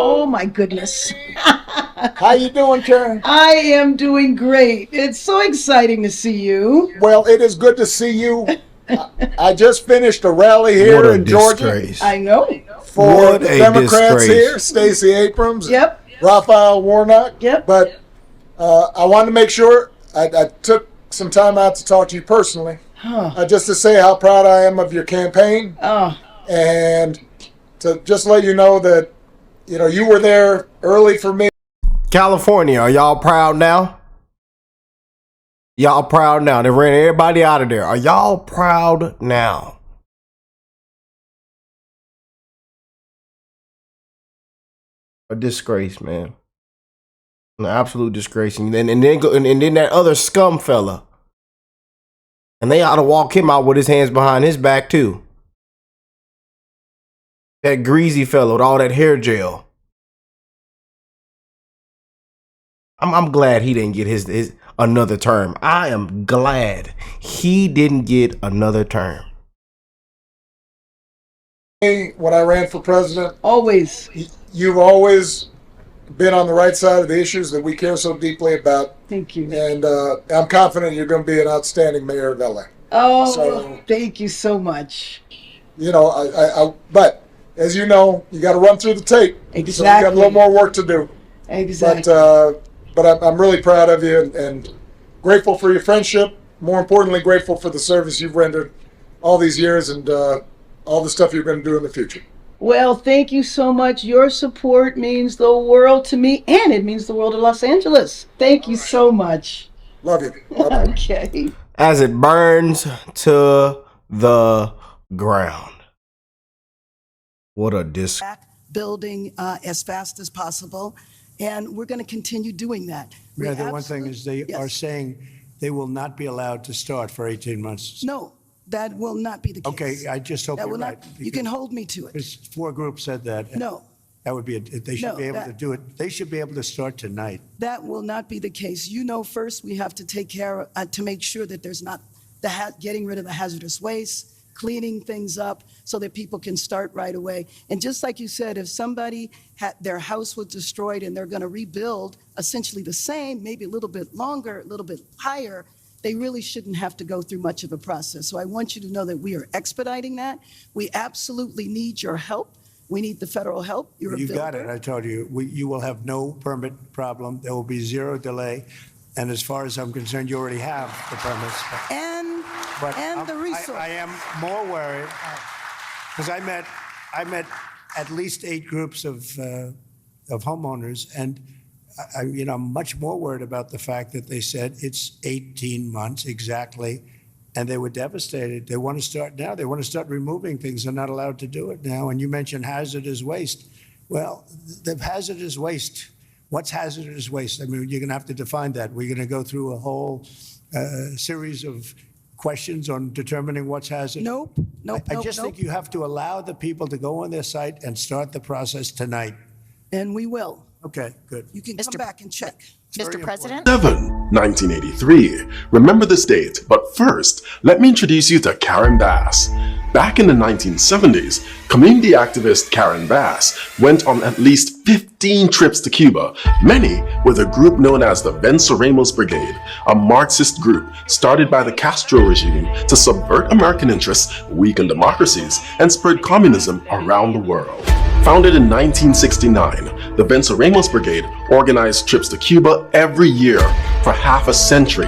Oh my goodness. How you doing, Karen? I am doing great. It's so exciting to see you. Well, it is good to see you. I just finished a rally here in Georgia I know. for the Democrats here, Stacey Abrams, Yep. Raphael Warnock. Yep. But I wanted to make sure I took some time out to talk to you personally, just to say how proud I am of your campaign, and to just let you know that you were there early for me. California, are y'all proud now? Y'all proud now? They ran everybody out of there. Are y'all proud now? A disgrace, man. An absolute disgrace. And then that other scum fella. And they ought to walk him out with his hands behind his back too. That greasy fellow with all that hair gel. I'm glad he didn't get his another term. I am glad he didn't get another term. When I ran for president, Always. you've always been on the right side of the issues that we care so deeply about. Thank you. And I'm confident you're going to be an outstanding mayor of LA. Oh, So, thank you so much. But as you know, you got to run through the tape. Exactly. So you got a little more work to do. Exactly. But I'm really proud of you and grateful for your friendship. More importantly, grateful for the service you've rendered all these years and all the stuff you're going to do in the future. Well, thank you so much. Your support means the world to me, and it means the world of Los Angeles. Thank you so much. Love you. Love you. Okay. As it burns to the ground. What a building as fast as possible, and we're going to continue doing that. Yeah, the one thing is they are saying they will not be allowed to start for 18 months. No, that will not be the case. Okay, I just hope That you're will right. not. You can hold me to it. Because 4 groups said that. No, That would be, they should No, be able to that- do it. They should be able to start tonight. that will not be the case. First we have to take care to make sure that there's not getting rid of the hazardous waste, cleaning things up so that people can start right away. And just like you said, if somebody had their house was destroyed and they're going to rebuild essentially the same, maybe a little bit longer, a little bit higher, they really shouldn't have to go through much of a process. So I want you to know that we are expediting that. We absolutely need your help. We need the federal help. You're a You builder. got it. I told you. You will have no permit problem. There will be 0 delay. And as far as I'm concerned, you already have the permits. And the resource. I am more worried because I met at least 8 groups of homeowners, and I'm much more worried about the fact that they said it's 18 months exactly, and they were devastated. They want to start now. They want to start removing things. They're not allowed to do it now. And you mentioned hazardous waste. Well, the hazardous waste. What's hazardous waste? I mean, you're going to have to define that. We're going to go through a whole series of questions on determining what's hazardous. Nope. I just think you have to allow the people to go on their site and start the process tonight. And we will. Okay, good. You can come back and check. Mr. President? 1983. Remember this date, but first, let me introduce you to Karen Bass. Back in the 1970s, community activist Karen Bass went on at least 15 trips to Cuba, many with a group known as the Venceremos Brigade, a Marxist group started by the Castro regime to subvert American interests, weaken democracies, and spread communism around the world. Founded in 1969, the Venceremos Brigade organized trips to Cuba every year for half a century.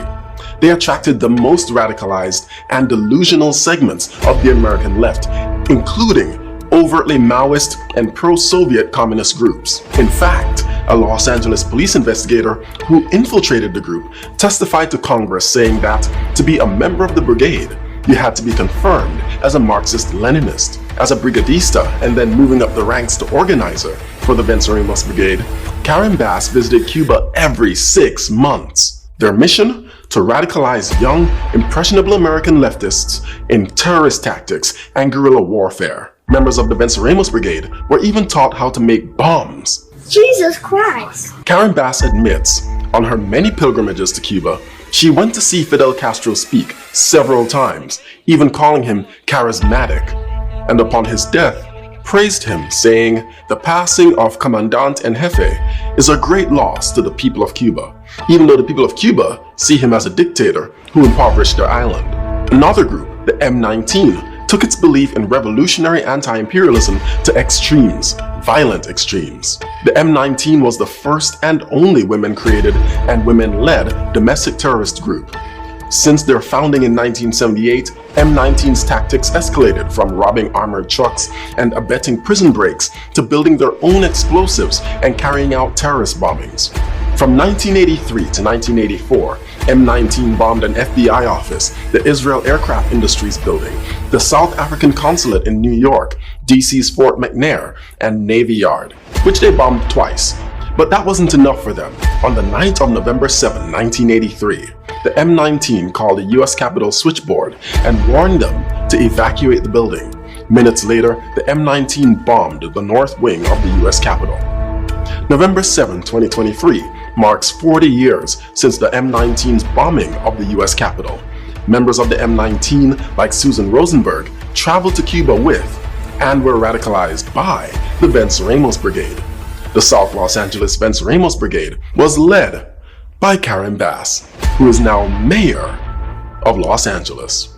They attracted the most radicalized and delusional segments of the American left, including overtly Maoist and pro-Soviet communist groups. In fact, a Los Angeles police investigator who infiltrated the group testified to Congress saying that to be a member of the brigade, you had to be confirmed as a Marxist-Leninist, as a brigadista, and then moving up the ranks to organizer for the Venceremos Brigade. Karen Bass visited Cuba every 6 months. Their mission? To radicalize young, impressionable American leftists in terrorist tactics and guerrilla warfare. Members of the Venceremos Brigade were even taught how to make bombs. Jesus Christ! Karen Bass admits, on her many pilgrimages to Cuba, she went to see Fidel Castro speak several times, even calling him charismatic. And upon his death, praised him, saying, "The passing of Commandant en Jefe is a great loss to the people of Cuba, even though the people of Cuba see him as a dictator who impoverished their island." Another group, the M19, took its belief in revolutionary anti-imperialism to extremes, violent extremes. The M19 was the first and only women-created and women-led domestic terrorist group. Since their founding in 1978, M19's tactics escalated from robbing armored trucks and abetting prison breaks to building their own explosives and carrying out terrorist bombings. From 1983 to 1984, M19 bombed an FBI office, the Israel Aircraft Industries building, the South African consulate in New York, DC's Fort McNair, and Navy Yard, which they bombed twice. But that wasn't enough for them. On the night of November 7, 1983, the M19 called the US Capitol switchboard and warned them to evacuate the building. Minutes later, the M19 bombed the north wing of the US Capitol. November 7, 2023 marks 40 years since the M19's bombing of the US Capitol. Members of the M19, like Susan Rosenberg, traveled to Cuba with and were radicalized by the Venceremos Brigade. The South Los Angeles Venceremos Brigade was led by Karen Bass, who is now mayor of Los Angeles.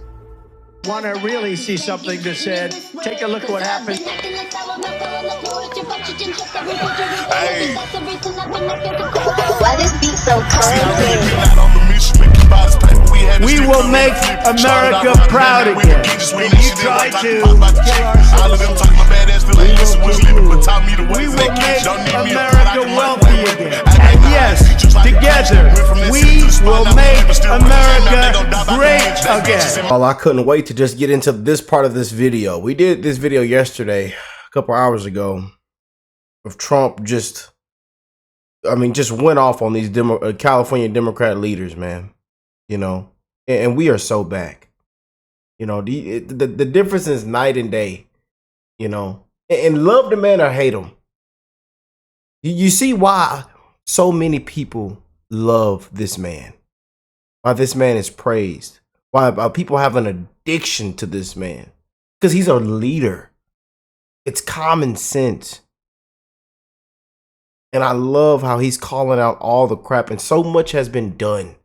Want to really see something that said, take a look at what happened. Hey. Why this beat so cold? We will make America proud again. When you try to kill our we will make America wealthy again. And yes, together, we will make America great again. Well, I couldn't wait to just get into this part of this video. We did this video yesterday, a couple hours ago, of Trump just went off on these California Democrat leaders, man. You know, and we are so back. You know, the difference is night and day. You know, and love the man or hate him. You see why so many people love this man. Why this man is praised. Why people have an addiction to this man. Because he's a leader. It's common sense. And I love how he's calling out all the crap. And so much has been done.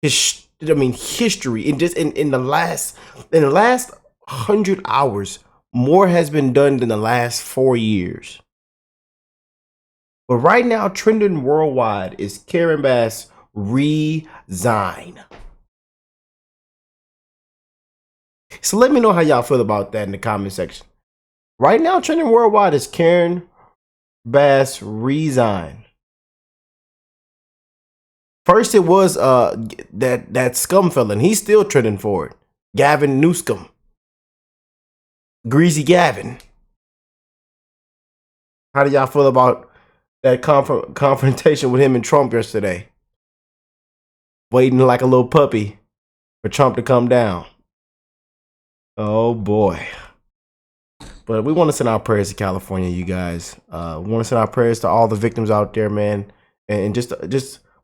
History. And just in the last 100 hours, more has been done than the last 4 years. But right now, trending worldwide is Karen Bass resign. So let me know how y'all feel about that in the comment section. Right now, trending worldwide is Karen Bass resign. First, it was that scum fella, and he's still trending for it. Gavin Newsom. Greasy Gavin. How do y'all feel about that confrontation with him and Trump yesterday? Waiting like a little puppy for Trump to come down. Oh boy. But we want to send our prayers to California, you guys. We want to send our prayers to all the victims out there, man. And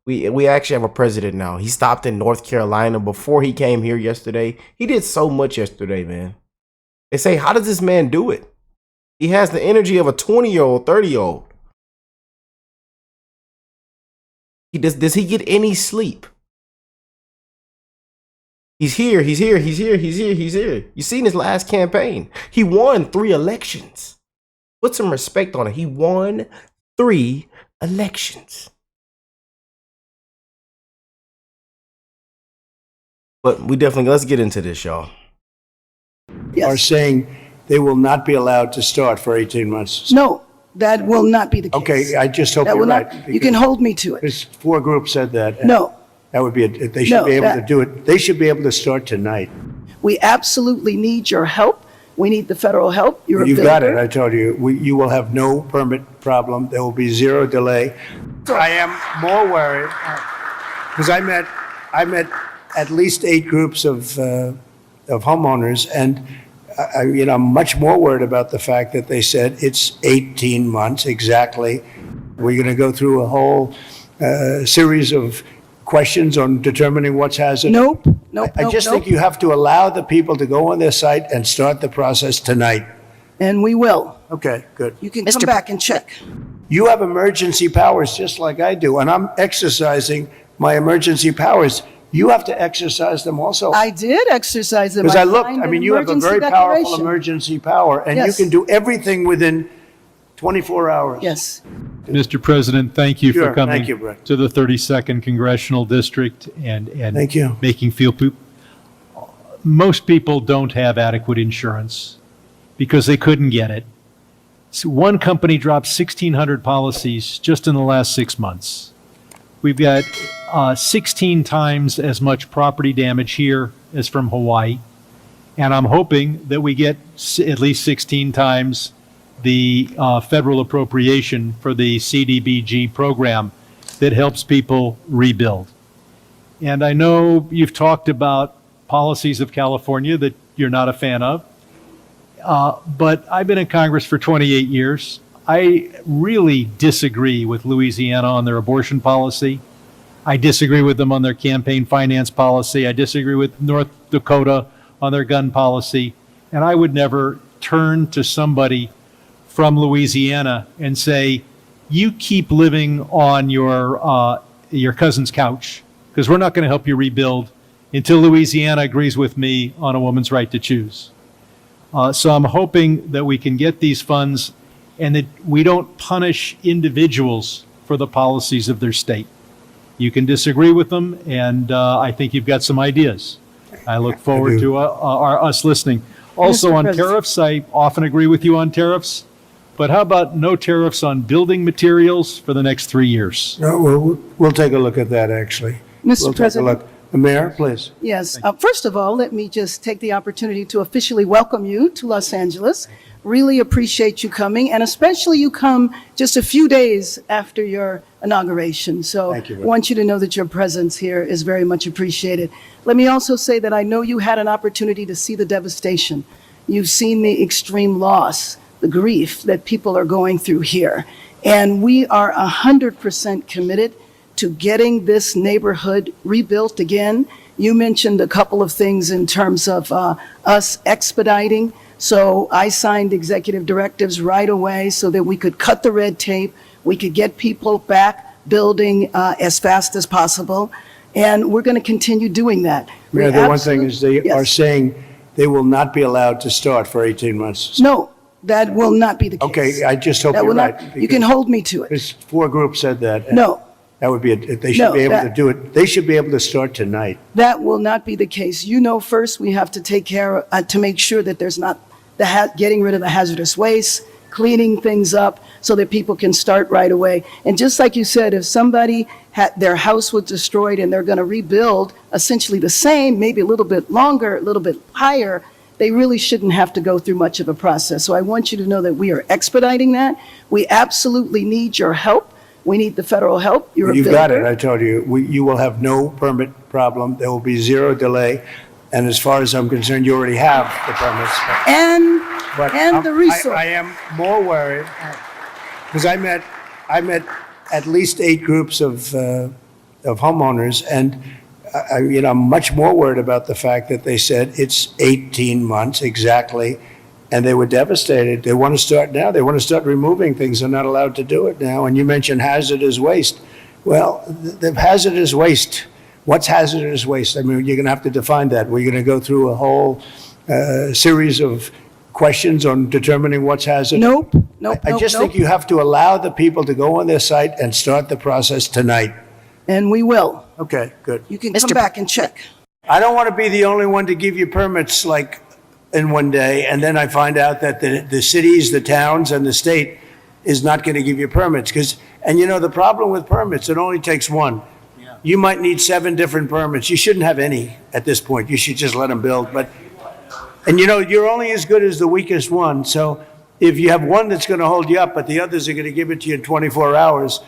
we actually have a president now. He stopped in North Carolina before he came here yesterday. He did so much yesterday, man. They say, how does this man do it? He has the energy of a 20-year-old, 30-year-old. Does he get any sleep? He's here. You seen his last campaign. He won 3 elections. Put some respect on it. He won 3 elections. But we definitely, let's get into this, y'all. Yes. Are saying they will not be allowed to start for 18 months. No, that will not be the case. Okay, I just hope That you're will right. not, you can hold me to it. Because 4 groups said that. and No, That would be, they should No, be able to that- do it. They should be able to start tonight. we absolutely need your help. We need the federal help. You're a You've got it, builder. I told you. You will have no permit problem. There will be 0 delay. I am more worried, because I met at least 8 groups of homeowners, and I'm much more worried about the fact that they said it's 18 months exactly. We're going to go through a whole series of questions on determining what's hazardous. Nope. I just think you have to allow the people to go on their site and start the process tonight. And we will. Okay, good. You can come back and check. You have emergency powers just like I do, and I'm exercising my emergency powers. You have to exercise them also. I did exercise them. Because I looked, signed I an mean, you have a emergency very powerful declaration. emergency power, and Yes. you can do everything within 24 hours. Yes. Mr. President, thank you Sure, for coming thank you, Brett. to the 32nd Congressional District and Thank you. making most people don't have adequate insurance because they couldn't get it. So one company dropped 1,600 policies just in the last 6 months. We've got 16 times as much property damage here as from Hawaii. And I'm hoping that we get at least 16 times the federal appropriation for the CDBG program that helps people rebuild. And I know you've talked about policies of California that you're not a fan of, but I've been in Congress for 28 years. I really disagree with Louisiana on their abortion policy. I disagree with them on their campaign finance policy. I disagree with North Dakota on their gun policy. And I would never turn to somebody from Louisiana and say, you keep living on your cousin's couch, because we're not going to help you rebuild until Louisiana agrees with me on a woman's right to choose. So I'm hoping that we can get these funds and that we don't punish individuals for the policies of their state. You can disagree with them, and I think you've got some ideas. I look forward to us listening. Also Mr. on President. tariffs, I often agree with you on tariffs, but how about no tariffs on building materials for the next 3 years? No, we'll take a look at that, actually. Mr. We'll take a President. look. The Mayor, please. Yes. First of all, let me just take the opportunity to officially welcome you to Los Angeles. Really appreciate you coming, and especially you come just a few days after your inauguration. So Thank you, I Rick. want you to know that your presence here is very much appreciated. Let me also say that I know you had an opportunity to see the devastation. You've seen the extreme loss, the grief that people are going through here. And we are 100% committed to getting this neighborhood rebuilt again. You mentioned a couple of things in terms of us expediting. So I signed executive directives right away so that we could cut the red tape. We could get people back building as fast as possible. And we're going to continue doing that. Mayor, We the one thing is they Yes. are saying they will not be allowed to start for 18 months. No, that will not be the case. Okay, I just hope That you're will right. not, you can hold me to it. Because 4 groups said that. and No, That would be, they No, should be able to that- do it. They should be able to start tonight. that will not be the case. You know, first, we have to take care, to make sure that there's not getting rid of the hazardous waste, cleaning things up so that people can start right away. And just like you said, if somebody had, their house was destroyed and they're going to rebuild essentially the same, maybe a little bit longer, a little bit higher, they really shouldn't have to go through much of a process. So I want you to know that we are expediting that. We absolutely need your help. We need the federal help. You're a You've got it, builder. I told you. You will have no permit problem. There will be 0 delay. And as far as I'm concerned, you already have the permits. But And the resource. I am more worried, because I met at least 8 groups of homeowners, and I'm much more worried about the fact that they said it's 18 months exactly, and they were devastated. They want to start now. They want to start removing things. They're not allowed to do it now. And you mentioned hazardous waste. Well, the hazardous waste, what's hazardous waste? I mean, you're going to have to define that. We're going to go through a whole series of questions on determining what's hazardous. Nope. I just think you have to allow the people to go on their site and start the process tonight. And we will. Okay, good. You can come back and check. I don't want to be the only one to give you permits like in one day, and then I find out that the cities, the towns, and the state is not going to give you permits. And the problem with permits, it only takes one. You might need 7 different permits. You shouldn't have any at this point. You should just let them build. And you're only as good as the weakest one. So if you have one that's going to hold you up, but the others are going to give it to you in 24 hours,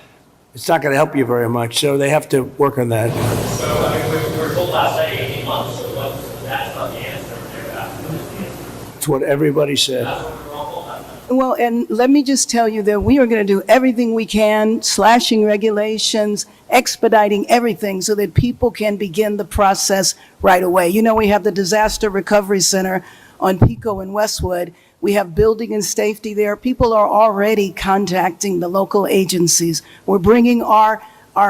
it's not going to help you very much. So they have to work on that. So, we were told last night 18 months, so that's not the answer. It's what everybody said. Well, and let me just tell you that we are going to do everything we can, slashing regulations, expediting everything so that people can begin the process right away. We have the Disaster Recovery Center on Pico and Westwood. We have building and safety there. People are already contacting the local agencies. We're bringing our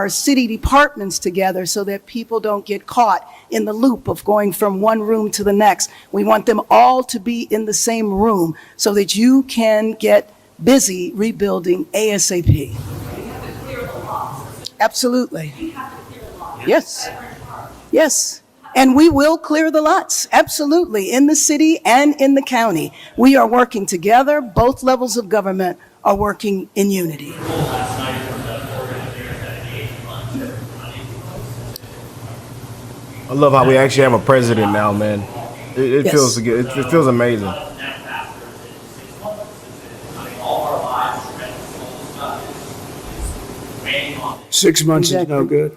city departments together so that people don't get caught in the loop of going from one room to the next. We want them all to be in the same room so that you can get busy rebuilding ASAP. Absolutely. Yes. Yes. And we will clear the lots, absolutely, in the city and in the county. We are working together. Both levels of government are working in unity. I love how we actually have a president now, man. It Yes. feels good. It feels amazing. Six months is no Exactly. good.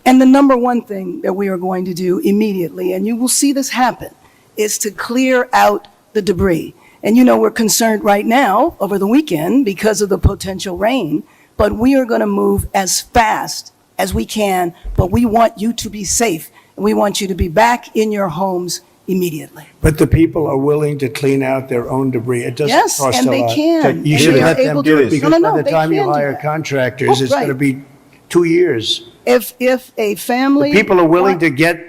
And the number one thing that we are going to do immediately, and you will see this happen, is to clear out the debris. And you know, we're concerned right now over the weekend because of the potential rain, but we are going to move as fast as we can, but we want you to be safe. And we want you to be back in your homes immediately. But the people are willing to clean out their own debris. It doesn't Yes, cost and a they lot. can. You And should they are let them able do to- it because No, no, by the they time you can do hire that. contractors, Oh, it's going to right. be 2 years. If a family. The people are willing to get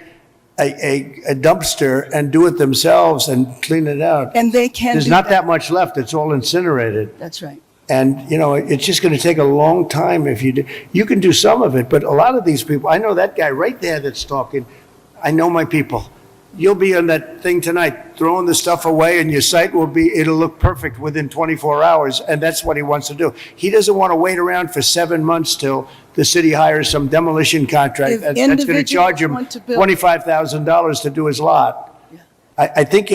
a dumpster and do it themselves and clean it out. And they can There's do not that much left. It's all incinerated. That's right. And, you know, it's just going to take a long time if you do. You can do some of it, but a lot of these people, I know that guy right there that's talking. I know my people. You'll be on that thing tonight, throwing the stuff away, and your site it'll look perfect within 24 hours, and that's what he wants to do. He doesn't want to wait around for 7 months till the city hires some demolition contract If that's going to individuals charge him want to build- $25,000 to do his lot. I think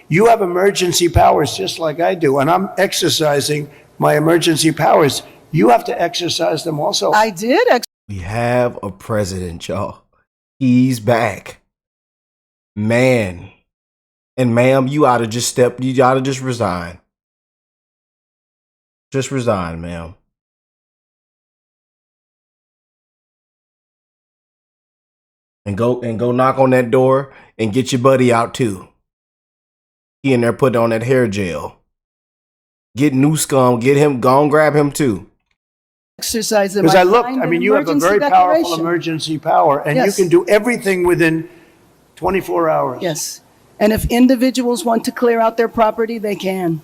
you have emergency powers just like I do, and I'm exercising my emergency powers. You have to exercise them also. I did. We have a president, y'all. He's back. Man. And ma'am, you ought to just resign. Just resign, ma'am. And go knock on that door and get your buddy out too. He in there putting on that hair gel. Get new scum, get him, go and grab him too. Exercise them. Because I looked, signed I an mean, you have a emergency very powerful declaration. emergency power, and you Yes. can do everything within 24 hours. Yes. And if individuals want to clear out their property, they can.